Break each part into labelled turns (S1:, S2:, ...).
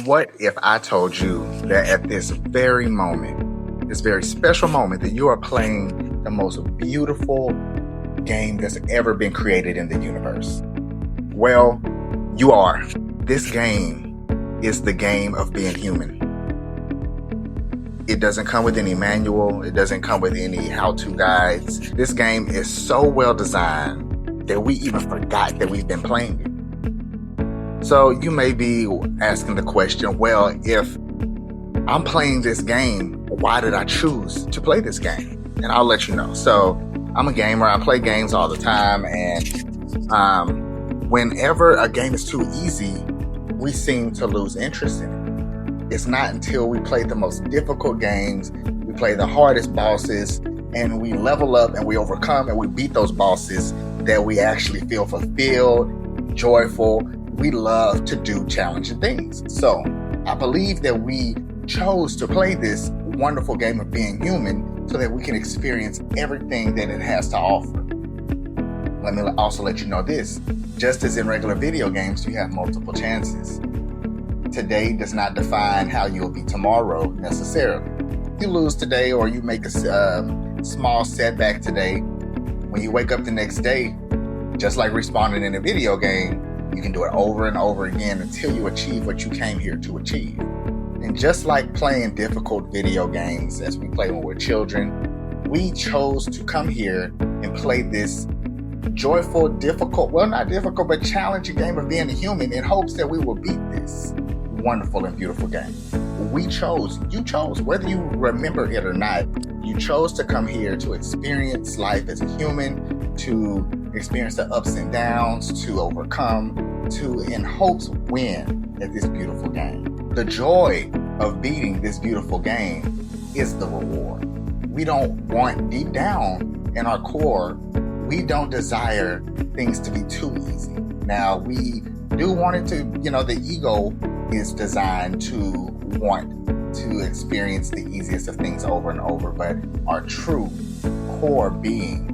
S1: What if I told you that at this very moment, this very special moment, that you are playing the most beautiful game that's ever been created in the universe? Well, you are. This game is the game of being human. It doesn't come with any manual. It doesn't come with any how-to guides. This game is so well designed that we even forgot that we've been playing it. So you may be asking the question, well, if I'm playing this game, why did I choose to play this game? And I'll let you know. So I'm a gamer. I play games all the time. And whenever a game is too easy, we seem to lose interest in it. It's not until we play the most difficult games, we play the hardest bosses, and we level up and we overcome and we beat those bosses that we actually feel fulfilled, joyful. We love to do challenging things. So I believe that we chose to play this wonderful game of being human so that we can experience everything that it has to offer. Let me also let you know this. Just as in regular video games, you have multiple chances. Today does not define how you'll be tomorrow necessarily. You lose today or you make a small setback today. When you wake up the next day, just like respawning in a video game, you can do it over and over again until you achieve what you came here to achieve. And just like playing difficult video games as we play when we're children, we chose to come here and play this joyful, difficult, well, not difficult, but challenging game of being a human in hopes that we will beat this wonderful and beautiful game. You chose, whether you remember it or not, you chose to come here to experience life as a human, to experience the ups and downs, to overcome, to, in hopes, win at this beautiful game. The joy of beating this beautiful game is the reward. We don't want, deep down in our core, we don't desire things to be too easy. Now, we do want it to, the ego is designed to want to experience the easiest of things over and over, but our true core being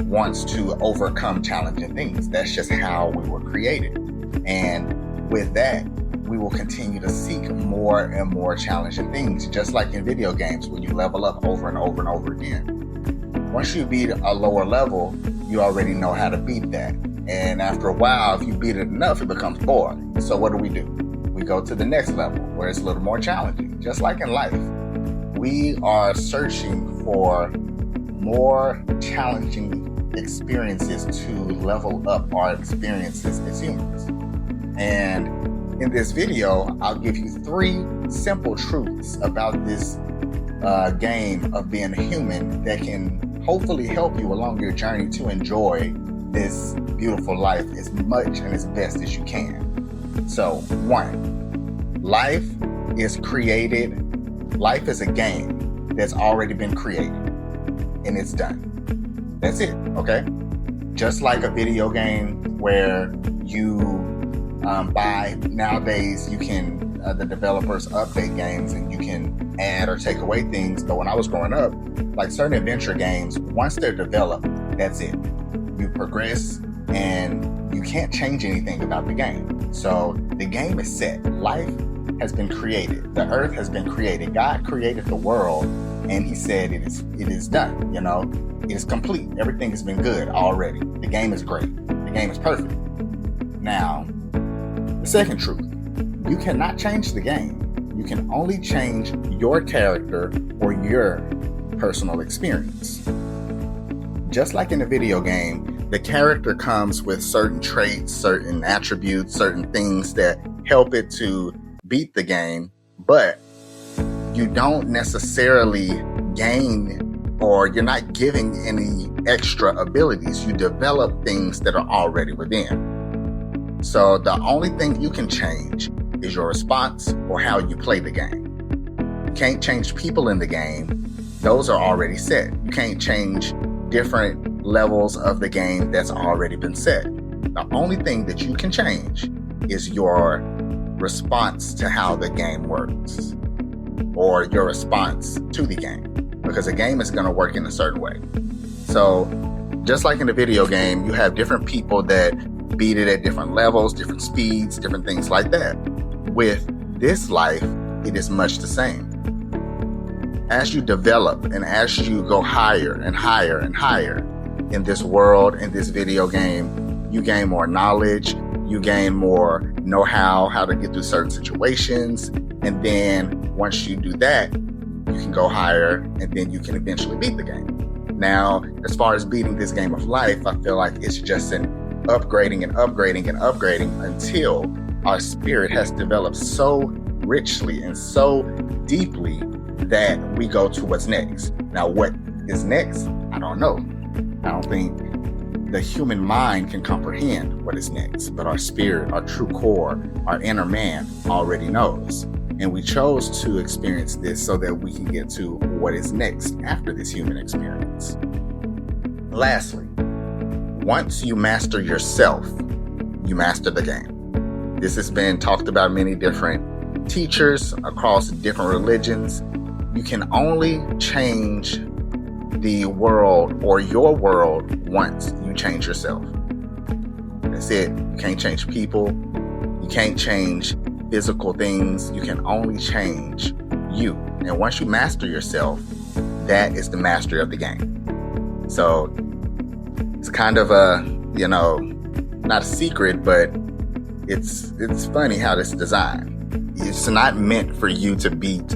S1: wants to overcome challenging things. That's just how we were created. And with that, we will continue to seek more and more challenging things, just like in video games when you level up over and over and over again. Once you beat a lower level, you already know how to beat that. And after a while, if you beat it enough, it becomes boring. So what do? We go to the next level where it's a little more challenging. Just like in life, we are searching for more challenging experiences to level up our experiences as humans. And in this video, I'll give you 3 simple truths about this game of being a human that can hopefully help you along your journey to enjoy this beautiful life as much and as best as you can. So, 1, life is a game that's already been created and it's done. That's it, okay? Just like a video game where you buy, nowadays you can, the developers update games and you can add or take away things. But when I was growing up, like certain adventure games, once they're developed, that's it. You progress and you can't change anything about the game. So the game is set. Life has been created. The earth has been created. God created the world and he said it is done. It is complete. Everything has been good already. The game is great. The game is perfect. Now, the second truth, you cannot change the game. You can only change your character or your personal experience. Just like in a video game, the character comes with certain traits, certain attributes, certain things that help it to beat the game, but you don't necessarily gain, or you're not giving any extra abilities. You develop things that are already within. So the only thing you can change is your response or how you play the game. You can't change people in the game. Those are already set. You can't change different levels of the game that's already been set. The only thing that you can change is your response to how the game works, or your response to the game, because a game is going to work in a certain way. So just like in a video game, you have different people that beat it at different levels, different speeds, different things like that. With this life, it is much the same. As you develop and as you go higher and higher and higher in this world, in this video game, you gain more knowledge, you gain more know-how, how to get through certain situations. And then once you do that, you can go higher and then you can eventually beat the game. Now, as far as beating this game of life, I feel like it's just an upgrading and upgrading and upgrading until our spirit has developed so richly and so deeply that we go to what's next. Now, what is next? I don't know. I don't think the human mind can comprehend what is next, but our spirit, our true core, our inner man already knows. And we chose to experience this so that we can get to what is next after this human experience. Lastly, once you master yourself, you master the game. This has been talked about many different teachers across different religions. You can only change the world or your world once you change yourself. That's it. You can't change people. You can't change physical things. You can only change you. And once you master yourself, that is the mastery of the game. So it's kind of a, not a secret, but it's funny how it's designed. It's not meant for you to beat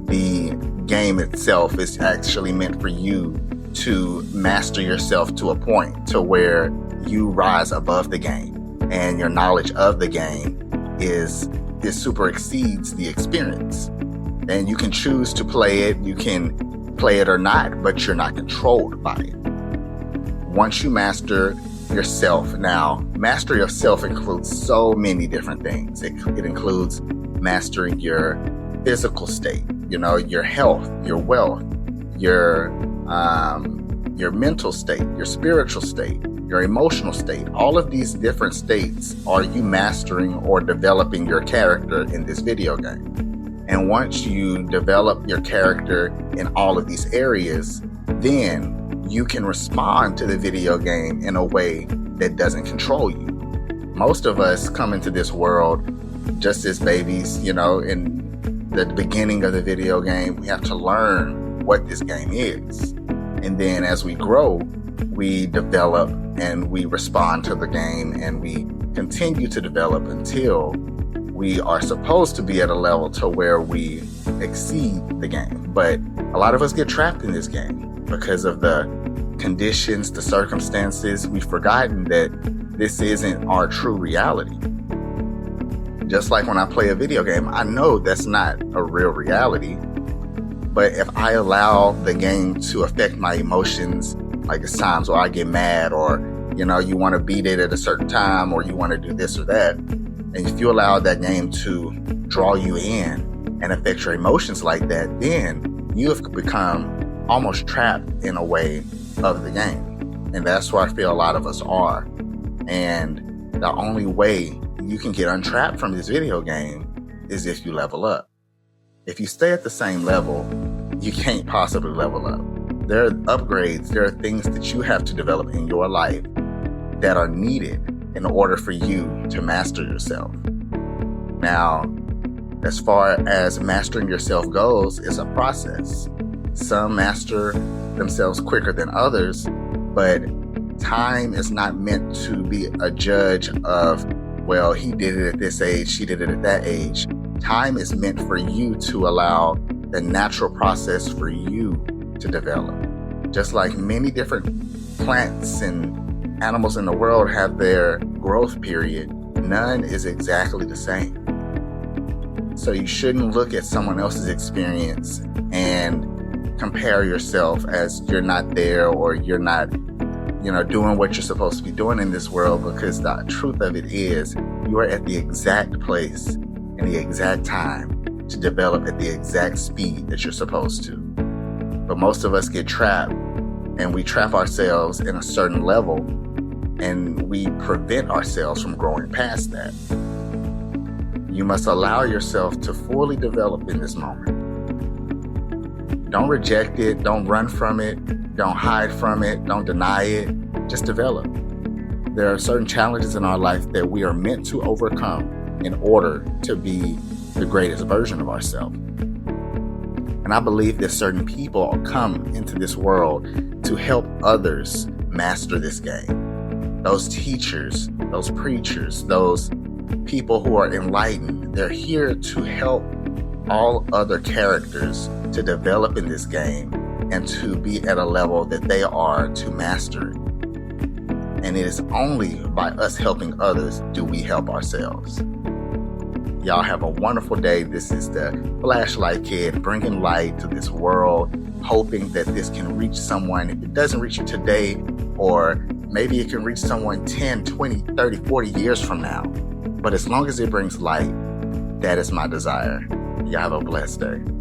S1: the game itself. It's actually meant for you to master yourself to a point to where you rise above the game and your knowledge of the game is super exceeds the experience. And you can choose to play it, you can play it or not, but you're not controlled by it. Once you master yourself, now mastery of self includes so many different things. It includes mastering your physical state, your health, your wealth, your mental state, your spiritual state, your emotional state. All of these different states are you mastering or developing your character in this video game. And once you develop your character in all of these areas, then you can respond to the video game in a way that doesn't control you. Most of us come into this world just as babies, in the beginning of the video game. We have to learn what this game is. And then as we grow, we develop and we respond to the game and we continue to develop until we are supposed to be at a level to where we exceed the game. But a lot of us get trapped in this game because of the conditions, the circumstances. We've forgotten that this isn't our true reality. Just like when I play a video game, I know that's not a real reality. But if I allow the game to affect my emotions, like it's times where I get mad or, you want to beat it at a certain time or you want to do this or that. And if you allow that game to draw you in and affect your emotions like that, then you have become almost trapped in a way of the game. And that's where I feel a lot of us are. And the only way you can get untrapped from this video game is if you level up. If you stay at the same level, you can't possibly level up. There are upgrades, there are things that you have to develop in your life that are needed in order for you to master yourself. Now, as far as mastering yourself goes, it's a process. Some master themselves quicker than others, but time is not meant to be a judge of, well, he did it at this age, she did it at that age. Time is meant for you to allow the natural process for you to develop. Just like many different plants and animals in the world have their growth period, none is exactly the same. So you shouldn't look at someone else's experience and compare yourself as you're not there or you're not, doing what you're supposed to be doing in this world, because the truth of it is you are at the exact place and the exact time to develop at the exact speed that you're supposed to. But most of us get trapped and we trap ourselves in a certain level and we prevent ourselves from growing past that. You must allow yourself to fully develop in this moment. Don't reject it. Don't run from it. Don't hide from it. Don't deny it. Just develop. There are certain challenges in our life that we are meant to overcome in order to be the greatest version of ourselves. And I believe that certain people come into this world to help others master this game. Those teachers, those preachers, those people who are enlightened, they're here to help all other characters to develop in this game and to be at a level that they are to master it. And it is only by us helping others do we help ourselves. Y'all have a wonderful day. This is the Flashlight Kid bringing light to this world, hoping that this can reach someone. If it doesn't reach you today, or maybe it can reach someone 10, 20, 30, 40 years from now. But as long as it brings light, that is my desire. Y'all have a blessed day.